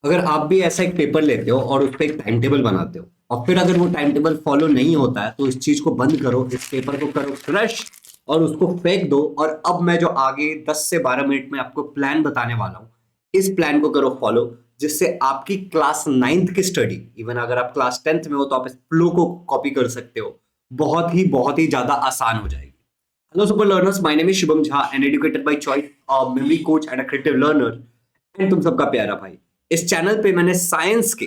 अगर आप भी ऐसा एक पेपर लेते हो और उस पर एक टाइम टेबल बनाते हो और फिर अगर वो टाइम टेबल फॉलो नहीं होता है तो इस चीज को बंद करो, इस पेपर को करो क्रश और उसको फेंक दो। और अब मैं जो आगे 10 से 12 मिनट में आपको प्लान बताने वाला हूं, इस प्लान को करो फॉलो, जिससे आपकी क्लास 9th की स्टडी, इवन अगर आप क्लास 10th में हो तो आप इस फ्लो को कॉपी कर सकते हो, बहुत ही ज्यादा आसान हो जाएगी। Hello super learners, my name is Shubham Jha, an educated by choice, a memory coach and a creative learner, and तुम सबका प्यारा भाई। इस चैनल पे मैंने साइंस के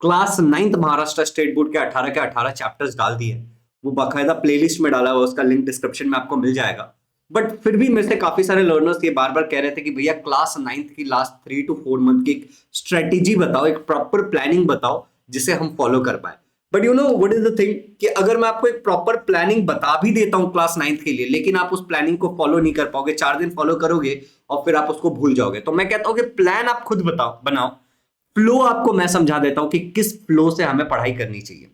class 9th Maharashtra state board के 18 चैप्टर्स डाल दिए हैं। वो बाकायदा प्लेलिस्ट में डाला हुआ, उसका लिंक डिस्क्रिप्शन में आपको मिल जाएगा। बट फिर भी मेरे से काफी सारे लर्नर्स ये बार बार कह रहे थे कि भैया क्लास 9th की लास्ट 3 to 4 मंथ की एक स्ट्रेटेजी बताओ, एक प्रॉपर प्लानिंग बताओ जिसे हम फॉलो कर पाए। But you know what is the thing कि अगर मैं आपको एक प्रॉपर प्लानिंग बता भी देता हूं क्लास 9th के लिए, लेकिन आप उस प्लानिंग को फॉलो नहीं कर पाओगे, 4 दिन फॉलो करोगे और फिर आप उसको भूल जाओगे। तो मैं कहता हूं कि प्लान आप खुद बताओ, बनाओ। फ्लो आपको मैं समझा देता हूं कि किस फ्लो से हमें पढ़ाई करनी चाहिए।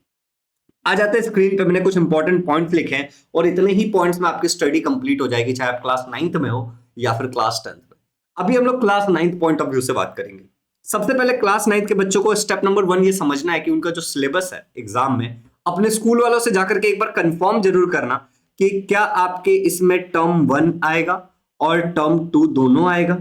आ जाते हैं स्क्रीन पे, मैंने कुछ इंपॉर्टेंट पॉइंट्स लिखे हैं और इतने ही पॉइंट्स में आपकी स्टडी कंप्लीट हो जाएगी, चाहे आप क्लास 9th में हो या फिर क्लास 10th में। अभी हम लोग class 9th point of view से बात करेंगे। सबसे पहले क्लास 9th के बच्चों को स्टेप नंबर 1 ये समझना है कि उनका जो सिलेबस है एग्जाम में, अपने स्कूल वालों से जाकर के एक बार कंफर्म जरूर करना कि क्या आपके इसमें टर्म 1 आएगा और टर्म 2 दोनों आएगा,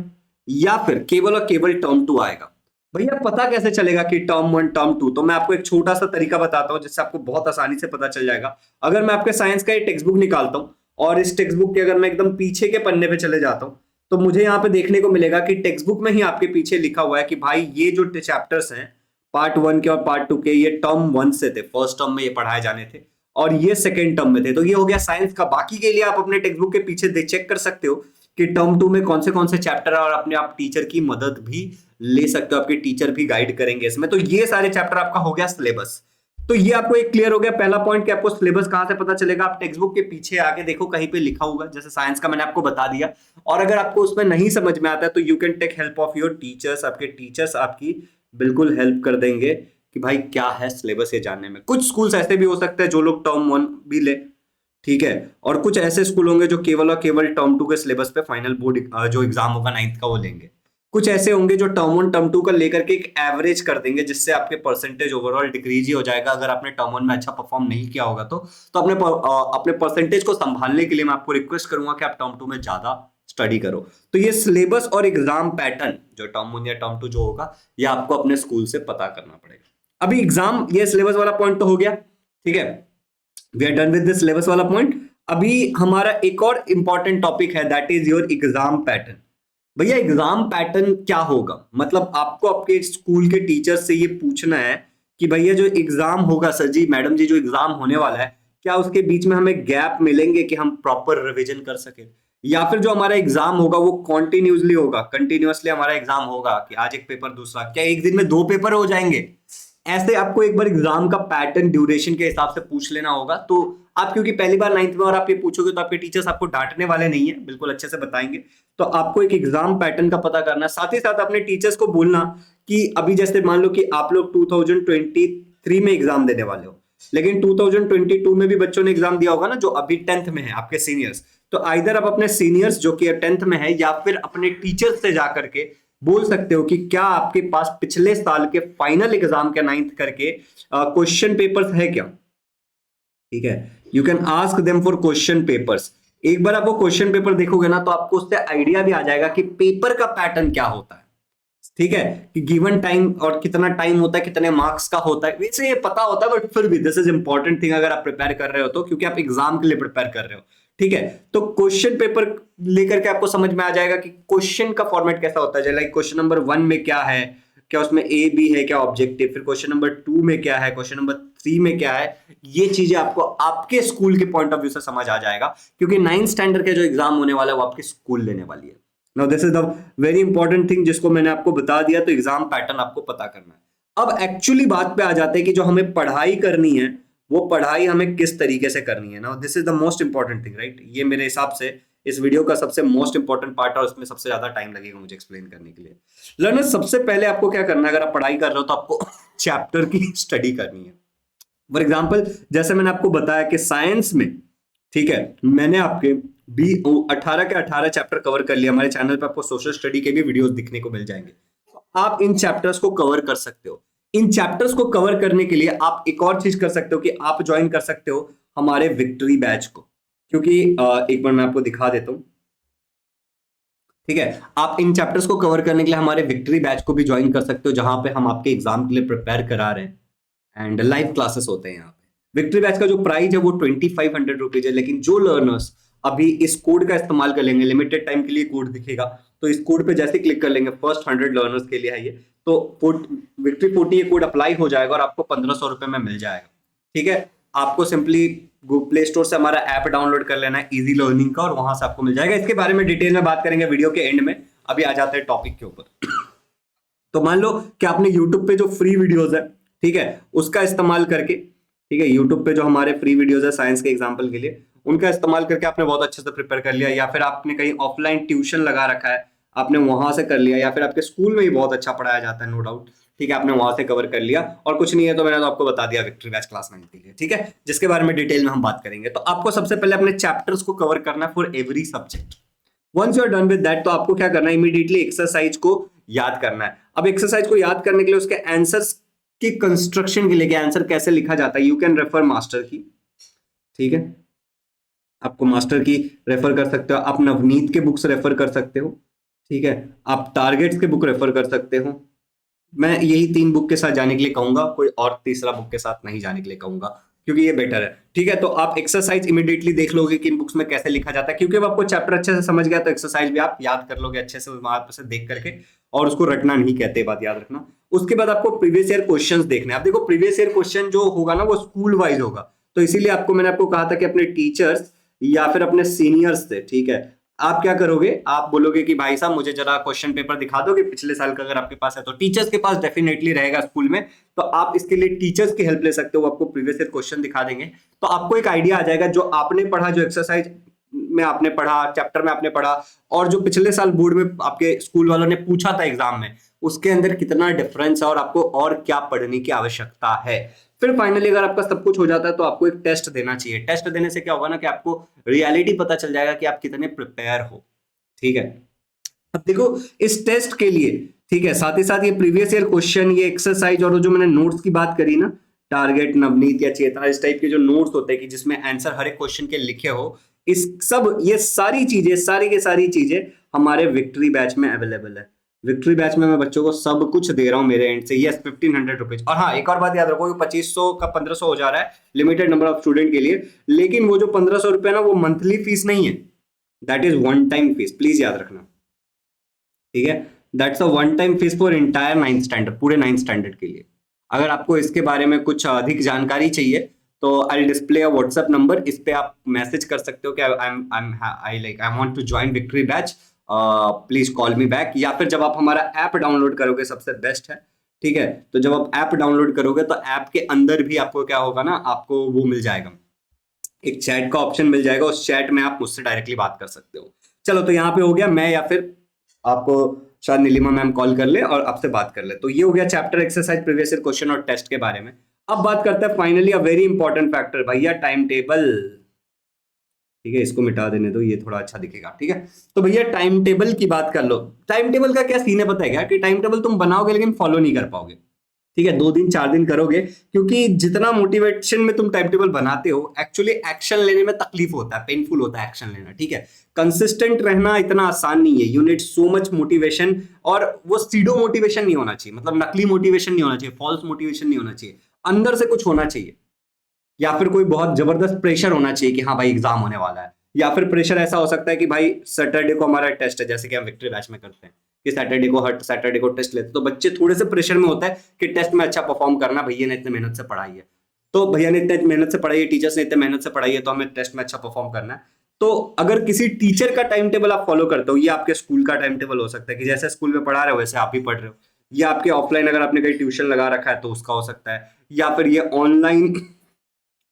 या फिर केवल और केवल टर्म 2 आएगा। भैया पता कैसे चलेगा कि टर्म 1 टर्म 2? तो मैं आपको एक छोटा सा तरीका बताता हूं जिससे आपको बहुत आसानी से पता चल जाएगा। अगर मैं आपके साइंस का ये टेक्स्ट बुक निकालता हूं और इस टेक्स्ट बुक के अगर मैं एकदम पीछे के पन्ने पे चले जाता हूं, तो मुझे यहाँ पे देखने को मिलेगा कि टेक्स्ट बुक में ही आपके पीछे लिखा हुआ है कि भाई ये जो चैप्टर्स हैं पार्ट 1 के और पार्ट 2 के, ये टर्म 1 से थे, फर्स्ट टर्म में ये पढ़ाए जाने थे और ये सेकेंड टर्म में थे। तो ये हो गया साइंस का। बाकी के लिए आप अपने टेक्स्ट बुक के पीछे चेक कर सकते हो कि टर्म 2 में कौन से चैप्टर है, और अपने आप टीचर की मदद भी ले सकते हो, आपके टीचर भी गाइड करेंगे इसमें। तो ये सारे चैप्टर आपका हो गया सिलेबस। तो ये आपको एक क्लियर हो गया पहला पॉइंट कि आपको सिलेबस कहां से पता चलेगा। आप टेक्स्ट बुक के पीछे आगे देखो, कहीं पे लिखा होगा, जैसे साइंस का मैंने आपको बता दिया। और अगर आपको उसमें नहीं समझ में आता है तो you can take help of your teachers. आपके टीचर्स आपकी बिल्कुल हेल्प कर देंगे कि भाई क्या है सिलेबस ये जानने में। कुछ स्कूल्स ऐसे भी हो सकते हैं जो लोग टर्म 1 भी ले, ठीक है, और कुछ ऐसे स्कूल होंगे जो केवल और केवल टर्म 2 के सिलेबस पे फाइनल बोर्ड जो एग्जाम होगा 9th का वो लेंगे। कुछ ऐसे होंगे जो टर्म 1 टर्म 2 का लेकर के एक एवरेज कर देंगे, जिससे आपके परसेंटेज ओवरऑल डिक्रीज ही हो जाएगा। अगर आपने टर्म 1 में अच्छा परफॉर्म नहीं किया होगा तो अपने परसेंटेज को संभालने के लिए मैं आपको रिक्वेस्ट करूंगा कि आप टर्म 2 में ज्यादा स्टडी करो। तो ये सिलेबस और एग्जाम पैटर्न जो टर्म 1 या टर्म 2 जो होगा, ये आपको अपने स्कूल से पता करना पड़ेगा। अभी एग्जाम, ये सिलेबस वाला पॉइंट तो हो गया, ठीक है, we are done with this syllabus वाला पॉइंट। अभी हमारा एक और इंपॉर्टेंट टॉपिक है, that is your exam pattern. भैया एग्जाम पैटर्न क्या होगा? मतलब आपको आपके स्कूल के टीचर से ये पूछना है कि भैया जो एग्जाम होगा, सर जी मैडम जी जो एग्जाम होने वाला है, क्या उसके बीच में हमें गैप मिलेंगे कि हम प्रॉपर रिवीजन कर सके, या फिर जो हमारा एग्जाम होगा वो कॉन्टिन्यूसली होगा, कंटिन्यूसली हमारा एग्जाम होगा कि आज एक पेपर दूसरा, क्या एक दिन में 2 पेपर हो जाएंगे? ऐसे आपको एक बार एग्जाम का पैटर्न ड्यूरेशन के हिसाब से पूछ लेना होगा। तो आप क्योंकि पहली बार 9th में और आप ये पूछोगे तो आपके टीचर्स आपको डांटने वाले नहीं है, बिल्कुल अच्छे से बताएंगे। तो आपको एक एग्जाम पैटर्न का पता करना है, साथ ही साथ अपने टीचर्स को बोलना कि अभी जैसे मान लो कि आप लोग 2023 में एग्जाम देने वाले हो, लेकिन 2022 में भी बच्चों ने एग्जाम दिया होगा ना, जो अभी 10th में है आपके सीनियर्स। तो आइदर आप अपने सीनियर्स जो कि 10th में है या फिर अपने टीचर्स से जाकर के बोल सकते हो कि क्या आपके पास पिछले साल के फाइनल एग्जाम के 9th करके क्वेश्चन पेपर्स है क्या, ठीक है। You can ask them for question papers. एक बार आप वो क्वेश्चन पेपर देखोगे ना तो आपको उससे आइडिया भी आ जाएगा कि पेपर का पैटर्न क्या होता है, ठीक है, कि गिवन टाइम और कितना टाइम होता है, कितने मार्क्स का होता है। वैसे ये पता होता है, बट फिर भी दिस इज इंपॉर्टेंट थिंग अगर आप प्रिपेयर कर रहे हो तो, क्योंकि आप एग्जाम के लिए प्रिपेयर कर रहे हो, ठीक है। तो क्वेश्चन पेपर लेकर के आपको समझ में आ जाएगा कि क्वेश्चन का फॉर्मेट कैसा होता है। लाइक क्वेश्चन नंबर 1 में क्या है, क्या उसमें ए बी है, क्या ऑब्जेक्टिव, फिर क्वेश्चन नंबर 2 में क्या है, क्वेश्चन नंबर 3 में क्या है। ये चीजें आपको आपके स्कूल के पॉइंट ऑफ व्यू से समझ आ जाएगा, क्योंकि 9th स्टैंडर्ड के जो एग्जाम होने वाला है वो आपके स्कूल लेने वाली है। Now this is the very important thing जिसको मैंने आपको बता दिया। तो एग्जाम पैटर्न आपको पता करना है। अब एक्चुअली बात पे आ जाते हैं कि जो हमें पढ़ाई करनी है वो पढ़ाई हमें किस तरीके से करनी है। Now this is the most important thing, right. ये मेरे हिसाब से इस वीडियो का सबसे मोस्ट इंपॉर्टेंट पार्ट है और उसमें सबसे ज्यादा टाइम लगेगा मुझे एक्सप्लेन करने के लिए। लर्नर्स, सबसे पहले आपको क्या करना है, अगर आप पढ़ाई कर रहे हो तो आपको चैप्टर की स्टडी करनी है। फॉर एग्जाम्पल जैसे मैंने आपको बताया कि साइंस में, ठीक है, मैंने आपके 18 के 18 चैप्टर कवर कर लिया। हमारे चैनल पे आपको सोशल स्टडी के भी वीडियोस दिखने को मिल जाएंगे। आप इन चैप्टर्स को कवर कर सकते हो। इन चैप्टर्स को कवर करने के लिए आप एक और चीज कर सकते हो कि आप ज्वाइन कर सकते हो हमारे विक्ट्री बैच को, क्योंकि एक बार मैं आपको दिखा देता हूं। ठीक है, आप इन चैप्टर्स को कवर करने के लिए हमारे विक्ट्री बैच को भी ज्वाइन कर सकते हो, जहां पे हम आपके एग्जाम के लिए प्रिपेयर करा रहे हैं एंड लाइव क्लासेस होते हैं यहाँ पे। विक्ट्री बैच का जो प्राइस है वो 2500 रुपीज है, लेकिन जो लर्नर्स अभी इस कोड का इस्तेमाल कर लेंगे, लिमिटेड टाइम के लिए कोड दिखेगा, तो इस कोड पे जैसे क्लिक कर लेंगे, फर्स्ट 100 लर्नर्स के लिए है ये, तो विक्ट्री 40 ये कोड अप्लाई हो जाएगा और आपको 1500 रुपए में मिल जाएगा। ठीक है, आपको सिंपली प्ले स्टोर से हमारा ऐप डाउनलोड कर लेना है इजी लर्निंग का, और वहां से आपको मिल जाएगा। इसके बारे में डिटेल में बात करेंगे वीडियो के एंड में। अभी आ जाते हैं टॉपिक के ऊपर। तो मान लो कि आपने यूट्यूब पे जो फ्री वीडियोस है, ठीक है, उसका इस्तेमाल करके, ठीक है, यूट्यूब पे जो हमारे फ्री वीडियोस है साइंस के एग्जाम्पल के लिए, उनका इस्तेमाल करके आपने बहुत अच्छे से प्रिपेयर कर लिया, या फिर आपने कहीं ऑफलाइन ट्यूशन लगा रखा है, आपने वहां से कर लिया, या फिर आपके स्कूल में ही बहुत अच्छा पढ़ाया जाता है, नो डाउट, ठीक है, आपने वहां से कवर कर लिया, और कुछ नहीं है तो मैंने तो आपको बता दिया विक्ट्री बैच क्लास 9 के लिए, ठीक है, जिसके बारे में डिटेल में हम बात करेंगे। तो आपको सबसे पहले अपने चैप्टर्स को कवर करना है for every subject. Once you are done with that, तो आपको क्या करना है, इमीडिएटली एक्सरसाइज को याद करना है। अब एक्सरसाइज को याद करने के लिए उसके आंसर्स की कंस्ट्रक्शन के लिए, आंसर कैसे लिखा जाता है, यू कैन रेफर मास्टर की, ठीक है, आपको मास्टर की रेफर कर सकते हो, आप नवनीत के बुक्स रेफर कर सकते हो, ठीक है, आप टारगेट्स के बुक रेफर कर सकते हो। मैं यही 3 बुक के साथ जाने के लिए कहूंगा, कोई और तीसरा बुक के साथ नहीं जाने के लिए कहूंगा, क्योंकि ये बेटर है। ठीक है, तो आप एक्सरसाइज इमीडिएटली देख लोगे कि इन बुक्स में कैसे लिखा जाता है, क्योंकि अब आपको चैप्टर अच्छे से समझ गया तो एक्सरसाइज भी आप याद कर लोगे अच्छे से वहां से देख करके, और उसको रटना नहीं कहते, बात याद रखना। उसके बाद आपको प्रीवियस ईयर क्वेश्चंस देखने हैं। आप देखो प्रीवियस ईयर क्वेश्चन जो होगा ना वो स्कूल वाइज होगा, तो इसीलिए आपको मैंने आपको कहा था कि अपने टीचर्स या फिर अपने सीनियर्स से, ठीक है, आप क्या करोगे, आप बोलोगे कि भाई साहब मुझे जरा क्वेश्चन पेपर दिखा दोगे पिछले साल का, अगर आपके पास है तो। टीचर्स के पास डेफिनेटली रहेगा स्कूल में, तो आप इसके लिए टीचर्स की हेल्प ले सकते हो, आपको प्रीवियस ईयर क्वेश्चन दिखा देंगे, तो आपको एक आइडिया आ जाएगा जो आपने पढ़ा, जो एक्सरसाइज में आपने पढ़ा, चैप्टर में आपने पढ़ा, और जो पिछले साल बोर्ड में आपके स्कूल वालों ने पूछा था एग्जाम में, उसके अंदर कितना डिफरेंस है और आपको और क्या पढ़ने की आवश्यकता है। फिर फाइनली अगर आपका सब कुछ हो जाता है तो आपको एक टेस्ट देना चाहिए। टेस्ट देने से क्या होगा ना कि आपको रियलिटी पता चल जाएगा कि आप कितने प्रिपेयर हो। ठीक है, अब देखो इस टेस्ट के लिए, ठीक है, साथ ही साथ ये प्रीवियस ईयर क्वेश्चन, ये एक्सरसाइज, और जो मैंने नोट्स की बात करी ना, टारगेट, नवनीत या चेतना, इस टाइप के जो नोट्स होते हैं कि जिसमें आंसर हर एक क्वेश्चन के लिखे हो, इस सब ये सारी चीजें, सारी की सारी चीजें हमारे विक्ट्री बैच में अवेलेबल है। विक्ट्री बैच में मैं बच्चों को सब कुछ दे रहा हूं मेरे एंड से। Yes, 1500 rupees. और हाँ, एक और बात याद रखो, 2500 का 1500 हो जा रहा है लिमिटेड नंबर ऑफ स्टूडेंट के लिए, लेकिन वो जो 1500 रुपए ना वो मंथली फीस नहीं है, that is one time fees, please याद रखना। ठीक है, that's a one time fees for entire 9th standard, पूरे 9th स्टैंडर्ड के लिए। अगर आपको इसके बारे में कुछ अधिक जानकारी चाहिए तो I display a WhatsApp number, इस पे आप मैसेज कर सकते हो कि I want to join victory batch, please call me back. या फिर जब आप हमारा ऐप डाउनलोड करोगे, सबसे बेस्ट है, ठीक है, तो जब आप ऐप डाउनलोड करोगे तो ऐप के अंदर भी आपको क्या होगा ना, आपको वो मिल जाएगा, एक चैट का ऑप्शन मिल जाएगा, उस चैट में आप मुझसे डायरेक्टली बात कर सकते हो। चलो, तो यहाँ पे हो गया, मैं या फिर आपको शायद नीलिमा मैम कॉल कर ले और आपसे बात कर ले। तो ये हो गया chapter, exercise, previous year question और टेस्ट के बारे में। अब बात करते हैं finally a very important factor, भैया टाइम टेबल। ठीक है, इसको मिटा देने दो, ये थोड़ा अच्छा दिखेगा। ठीक है, तो भैया टाइम टेबल की बात कर लो। टाइम टेबल का क्या सीन है पता है क्या, कि टाइम टेबल तुम बनाओगे लेकिन फॉलो नहीं कर पाओगे। ठीक है, 2 दिन 4 दिन करोगे, क्योंकि जितना मोटिवेशन में तुम टाइम टेबल बनाते हो, एक्चुअली एक्शन लेने में तकलीफ होता है, पेनफुल होता है एक्शन लेना। ठीक है, कंसिस्टेंट रहना इतना आसान नहीं है, you need so much motivation, और वो सीडो मोटिवेशन नहीं होना चाहिए, मतलब नकली मोटिवेशन नहीं होना चाहिए, फॉल्स मोटिवेशन नहीं होना चाहिए, अंदर से कुछ होना चाहिए। या फिर कोई बहुत जबरदस्त प्रेशर होना चाहिए कि हाँ भाई एग्जाम होने वाला है, या फिर प्रेशर ऐसा हो सकता है कि भाई सैटरडे को हमारा टेस्ट है, जैसे कि हम विक्ट्री बैच में करते हैं कि सैटरडे को टेस्ट लेते हैं, तो बच्चे थोड़े से प्रेशर में होता है कि टेस्ट में अच्छा परफॉर्म करना, भैया ने इतने मेहनत से पढ़ाई है, तो भैया ने इतने मेहनत से पढ़ाई है, टीचर्स ने इतने मेहनत से पढ़ाई है, तो हमें टेस्ट में अच्छा परफॉर्म करना है। तो अगर किसी टीचर का टाइम टेबल आप फॉलो करते हो, ये आपके स्कूल का टाइम टेबल हो सकता है कि जैसे स्कूल में पढ़ा रहे हो वैसे आप भी पढ़ रहे हो, या आपके ऑफलाइन अगर आपने कहीं ट्यूशन लगा रखा है तो उसका हो सकता है, या फिर ये ऑनलाइन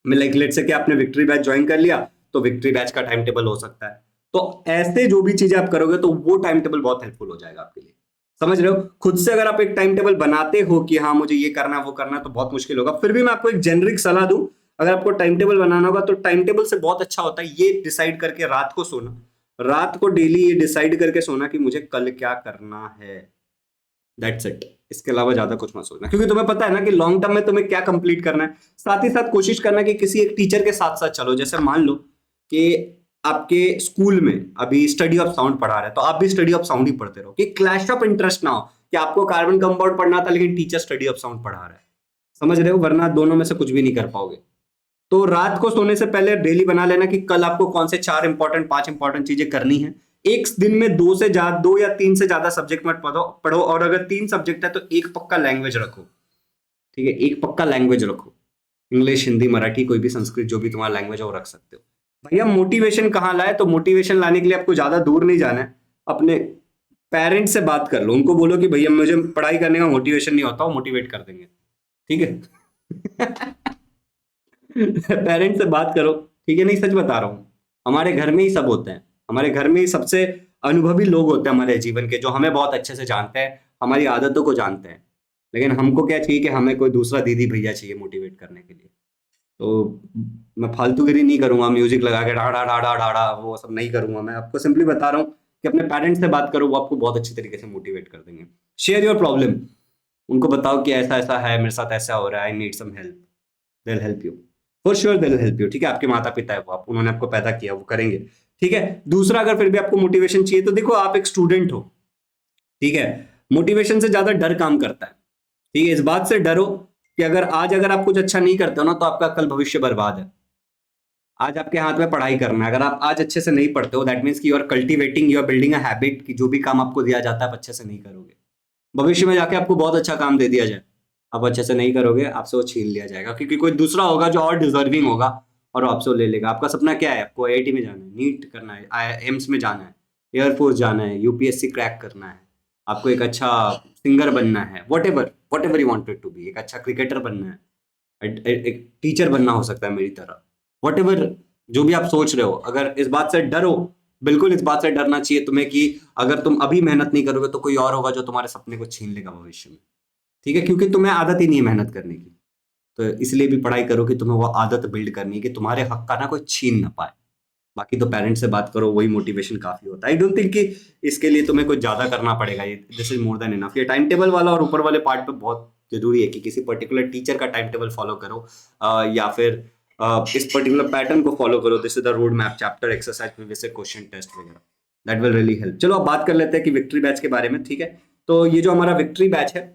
में लाइक लेट से कि आपने विक्ट्री बैच ज्वाइन कर लिया तो विक्ट्री बैच का टाइम टेबल हो सकता है। तो ऐसे जो भी चीजें आप करोगे तो वो टाइम टेबल बहुत हेल्पफुल हो जाएगा आपके लिए। समझ रहे हो, खुद से अगर आप एक टाइम टेबल बनाते हो कि हाँ मुझे ये करना है वो करना है, तो बहुत मुश्किल होगा। फिर भी मैं आपको एक जेनरिक सलाह दूं, अगर आपको टाइम टेबल बनाना होगा तो टाइम टेबल से बहुत अच्छा होता है ये डिसाइड करके रात को सोना, रात को डेली ये डिसाइड करके सोना कि मुझे कल क्या करना है। That's it. इसके अलावा ज्यादा कुछ मत सोचना, क्योंकि तुम्हें पता है ना कि लॉन्ग टर्म में तुम्हें क्या कंप्लीट करना है। साथ ही साथ कोशिश करना कि किसी एक टीचर के साथ साथ चलो। जैसे मान लो कि आपके स्कूल में अभी स्टडी ऑफ साउंड पढ़ा रहा है, तो आप भी स्टडी ऑफ साउंड ही पढ़ते रहो, कि क्लैश ऑफ इंटरेस्ट ना हो कि आपको कार्बन कंपाउंड पढ़ना था लेकिन टीचर स्टडी ऑफ साउंड पढ़ा रहा है। समझ रहे हो? वरना दोनों में से कुछ भी नहीं कर पाओगे। तो रात को सोने से पहले डेली बना लेना कि कल आपको कौन से 5 इंपॉर्टेंट चीजें करनी है। एक दिन में 2 या 3 से ज्यादा सब्जेक्ट मत पढ़ो, और अगर 3 सब्जेक्ट है तो एक पक्का लैंग्वेज रखो। ठीक है, एक पक्का लैंग्वेज रखो। इंग्लिश, हिंदी, मराठी, कोई भी, संस्कृत, जो भी तुम्हारा लैंग्वेज है वो रख सकते हो। भैया मोटिवेशन कहाँ लाए? तो मोटिवेशन लाने के लिए आपको ज्यादा दूर नहीं जाना है, अपने पेरेंट्स से बात कर लो। उनको बोलो कि भैया मुझे पढ़ाई करने का मोटिवेशन नहीं होता, वो मोटिवेट कर देंगे। ठीक है। पेरेंट्स से बात करो। ठीक है, नहीं सच बता रहा हूँ। हमारे घर में ही सब होते हैं, हमारे घर में ही सबसे अनुभवी लोग होते हैं हमारे जीवन के, जो हमें बहुत अच्छे से जानते हैं, हमारी आदतों को जानते हैं। लेकिन हमको क्या चाहिए कि हमें कोई दूसरा दीदी भैया चाहिए मोटिवेट करने के लिए। तो मैं फालतूगिरी नहीं करूंगा, म्यूजिक लगा के डाढ़ा डाढ़ा डाढ़ा वो सब नहीं करूंगा। मैं आपको सिंपली बता रहा हूँ कि अपने पेरेंट्स से बात करो, वो आपको बहुत अच्छी तरीके से मोटिवेट कर देंगे। शेयर योर प्रॉब्लम, उनको बताओ कि ऐसा ऐसा है, मेरे साथ ऐसा हो रहा है, I need some help, they will help you, for sure they will help you. ठीक है, आपके माता पिता है वो, आप उन्होंने आपको पैदा किया, वो करेंगे। ठीक है। दूसरा, अगर फिर भी आपको मोटिवेशन चाहिए तो देखो आप एक स्टूडेंट हो। ठीक है, मोटिवेशन से ज्यादा डर काम करता है। ठीक है, इस बात से डरो कि अगर आप कुछ अच्छा नहीं करते हो ना, तो आपका कल भविष्य बर्बाद है। आज आपके हाथ में पढ़ाई करना है, अगर आप आज अच्छे से नहीं पढ़ते हो, दैट मीन्स कि you are building a habit, कि जो भी काम आपको दिया जाता है आप अच्छे से नहीं करोगे। भविष्य में जाके आपको बहुत अच्छा काम दे दिया जाए, आप अच्छे से नहीं करोगे, आपसे वो छीन लिया जाएगा, क्योंकि कोई दूसरा होगा जो और डिजर्विंग होगा और वो आपसे वो ले लेगा। आपका सपना क्या है? आपको आईआईटी में जाना है, नीट करना है, एम्स में जाना है, एयरफोर्स जाना है, यूपीएससी क्रैक करना है, आपको एक अच्छा सिंगर बनना है, whatever you wanted to be, एक अच्छा क्रिकेटर बनना है, एक टीचर बनना हो सकता है मेरी तरह, वट एवर, जो भी आप सोच रहे हो। अगर इस बात से डरो, बिल्कुल इस बात से डरना चाहिए तुम्हें कि अगर तुम अभी मेहनत नहीं करोगे तो कोई और होगा जो तुम्हारे सपने को छीन लेगा भविष्य में। ठीक है, क्योंकि तुम्हें आदत ही नहीं है मेहनत करने की। तो इसलिए भी पढ़ाई करो कि तुम्हें वो आदत बिल्ड करनी है कि तुम्हारे हक का ना कोई छीन ना पाए। बाकी तो पेरेंट्स से बात करो, वही मोटिवेशन काफी होता है। आई डोंट थिंक कि इसके लिए तुम्हें कुछ ज्यादा करना पड़ेगा, ये this is more than enough. ये टाइम टेबल वाला और ऊपर वाले पार्ट पे बहुत जरूरी है कि किसी पर्टिकुलर टीचर का टाइम टेबल फॉलो करो, या फिर इस पर्टिकुलर पैटर्न को फॉलो करो। This is the road map, chapter, exercise, previous question, test वगैरह। That will really help. चलो अब बात कर लेते हैं कि विक्ट्री बैच के बारे में। ठीक है, तो ये जो हमारा विक्ट्री बैच है,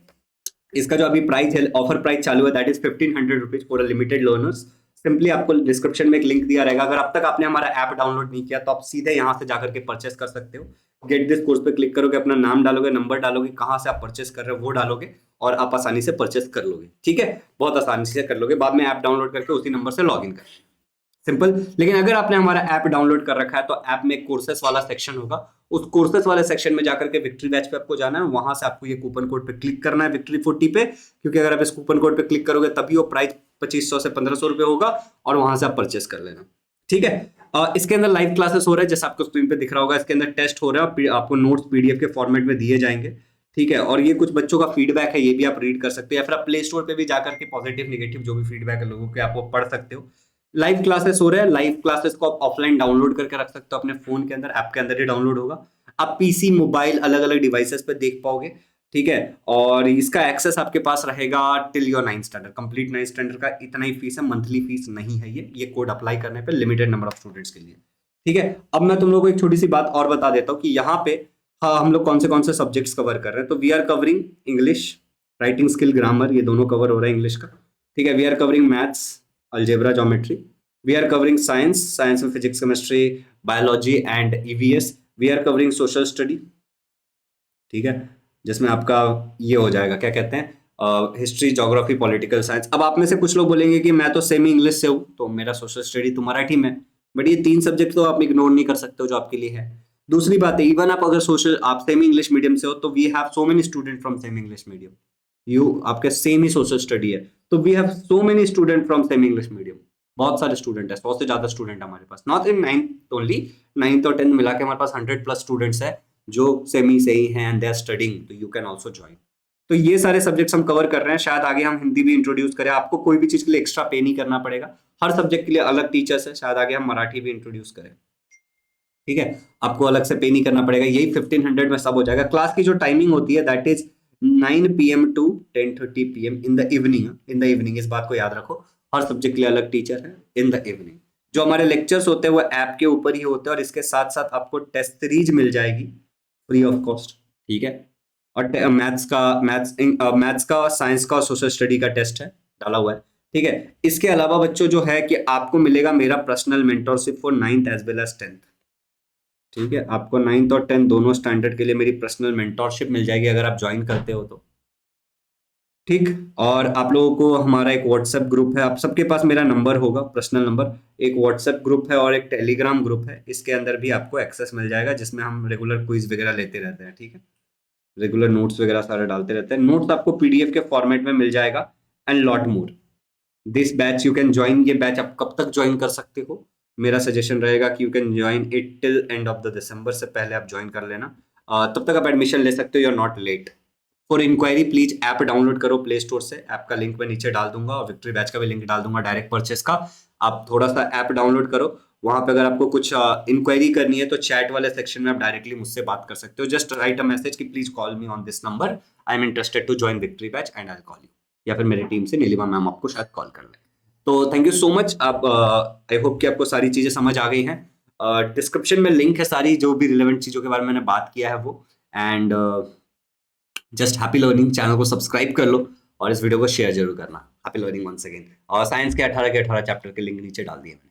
इसका जो अभी प्राइस है, ऑफर प्राइस चालू है, that is 1500 rupees for limited learners. Simply आपको डिस्क्रिप्शन में एक लिंक दिया रहेगा। अगर अब तक आपने हमारा ऐप डाउनलोड नहीं किया तो आप सीधे यहाँ से जाकर के परचेस कर सकते हो। गेट दिस कोर्स पे क्लिक करोगे, अपना नाम डालोगे, नंबर डालोगे, कहाँ से आप परचेस कर रहे हो वो डालोगे, और आप आसानी से परचेस कर लोगे। ठीक है, बहुत आसानी से कर लोगे। बाद में ऐप डाउनलोड करके उसी नंबर से लॉग इन कर, सिंपल। लेकिन अगर आपने हमारा ऐप डाउनलोड कर रखा है तो ऐप में कोर्सेस वाला सेक्शन होगा, उस कोर्सेस वाले सेक्शन में जाकर के विक्ट्री बैच पे आपको जाना है। वहां से आपको ये कूपन कोड पे क्लिक करना है, विक्ट्री 40 पे, क्योंकि अगर आप इस कूपन कोड पे क्लिक करोगे तभी वो प्राइस 2500 से 1500 रुपए होगा, और वहां से आप परचेस कर लेना। ठीक है, इसके अंदर लाइव क्लासेस हो रहे हैं, जैसे आपको स्क्रीन पे दिख रहा होगा। इसके अंदर टेस्ट हो रहा है, आपको नोट्स पीडीएफ के फॉर्मेट में दिए जाएंगे। ठीक है, और ये कुछ बच्चों का फीडबैक है, ये भी आप रीड कर सकते हो, या फिर आप प्ले स्टोर पे भी जाकर के पॉजिटिव नेगेटिव जो भी फीडबैक है लोगों के, आप वो पढ़ सकते हो। लाइव क्लासेस हो रहे हैं, लाइव क्लासेस को आप ऑफलाइन डाउनलोड करके रख सकते हो अपने फोन के अंदर, ऐप के अंदर ही डाउनलोड होगा। आप पीसी, मोबाइल, अलग अलग डिवाइसेस पे देख पाओगे। ठीक है, और इसका एक्सेस आपके पास रहेगा till your 9th standard, complete 9th standard का इतना ही फीस है, मंथली फीस नहीं है ये कोड अप्लाई करने पे लिमिटेड नंबर ऑफ स्टूडेंट्स के लिए। ठीक है, अब मैं तुम लोगों को एक छोटी सी बात और बता देता हूँ कि यहाँ पे हाँ हम लोग कौन से सब्जेक्ट्स कवर कर रहे हैं। तो we are covering English, writing skill, grammar, ये दोनों कवर हो रहा है इंग्लिश का। ठीक है, we are covering maths, algebra, geometry. We are covering science में physics, chemistry, biology and EVS. We are covering social study. ठीक है, जिसमें आपका ये हो जाएगा, क्या कहते हैं, हिस्ट्री, ज्योग्राफी, पॉलिटिकल साइंस। अब आप में से कुछ लोग बोलेंगे कि मैं तो सेमी इंग्लिश से हूँ, तो मेरा सोशल स्टडी तो मराठी में, बट ये 3 सब्जेक्ट तो आप इग्नोर नहीं कर सकते हो जो आपके लिए है। दूसरी बात है, इवन आप अगर आप सेमी इंग्लिश मीडियम से हो, तो we have so many student from semi English medium. आपके सेम ही सोशल स्टडी है, तो we have so many student from semi English medium. बहुत सारे स्टूडेंट है, 100 से ज्यादा स्टूडेंट हमारे पास, not in 9th only, 9th और 10th मिला के हमारे पास 100+ स्टूडेंट्स है जो सेमी से ही हैं, एंड दे आर स्टडिंग, तो यू कैन आल्सो ज्वाइन। तो ये सारे सब्जेक्ट्स हम कवर कर रहे हैं। शायद आगे हम हिंदी भी इंट्रोड्यूस करें, आपको कोई भी चीज के लिए एक्स्ट्रा पे नहीं करना पड़ेगा, हर सब्जेक्ट के लिए अलग टीचर्स है। शायद आगे हम मराठी भी इंट्रोड्यूस करें। ठीक है, आपको अलग से पे नहीं करना पड़ेगा, यही 1500 में सब हो जाएगा। क्लास की जो टाइमिंग होती है that is 9 PM to 10:30 PM in the evening, इस बात को याद रखो। हर सब्जेक्ट के लिए अलग टीचर है। इन द इवनिंग जो हमारे लेक्चर्स होते हैं वो ऐप के ऊपर ही होते हैं, और इसके साथ साथ आपको टेस्ट सीरीज मिल जाएगी फ्री ऑफ कॉस्ट, ठीक है। और मैथ्स का, साइंस का और सोशल स्टडी का टेस्ट है डाला हुआ है, ठीक है। इसके अलावा बच्चों जो है कि आपको मिलेगा मेरा personal mentorship for 9th as well as 10th, ठीक है। आपको 9th और 10th दोनों स्टैंडर्ड के लिए मेरी पर्सनल मेंटरशिप मिल जाएगी अगर आप ज्वाइन करते हो तो, ठीक। और आप लोगों को हमारा एक व्हाट्सएप ग्रुप है, आप सबके पास मेरा नंबर होगा, पर्सनल नंबर। एक व्हाट्सएप ग्रुप है और एक टेलीग्राम ग्रुप है, इसके अंदर भी आपको एक्सेस मिल जाएगा, जिसमें हम रेगुलर क्विज वगैरह लेते रहते हैं, ठीक है। रेगुलर नोट्स वगैरह सारे डालते रहते हैं। नोट्स आपको पीडीएफ के फॉर्मेट में मिल जाएगा and lot more. This batch you can join, ये बैच आप कब तक ज्वाइन कर सकते हो, मेरा सजेशन रहेगा कि you can join it till end of the दिसंबर, से पहले आप ज्वाइन कर लेना। तब तक आप एडमिशन ले सकते हो, you are not late. For inquiry please app download करो प्ले स्टोर से, ऐप का लिंक मैं नीचे डाल दूंगा और विक्ट्री बैच का भी लिंक डाल दूंगा डायरेक्ट परचेस का। आप थोड़ा सा ऐप डाउनलोड करो, वहां पे अगर आपको कुछ इंक्वायरी करनी है तो चैट वाले सेक्शन में आप डायरेक्टली मुझसे बात कर सकते हो। जस्ट राइट अ मैसेज कि please call me on this number, I am interested to join victory batch and I call you, या फिर मेरी टीम से नीलिमा मैम आपको शायद कॉल कर ले। तो थैंक यू सो मच। आप आई होप कि आपको सारी चीजें समझ आ गई हैं। डिस्क्रिप्शन में लिंक है सारी जो भी रिलेवेंट चीजों के बारे में मैंने बात किया है वो। And just happy learning, channel को सब्सक्राइब कर लो और इस वीडियो को शेयर जरूर करना। Happy learning once again. और साइंस के 18 चैप्टर के लिंक नीचे डाल दिए मैंने।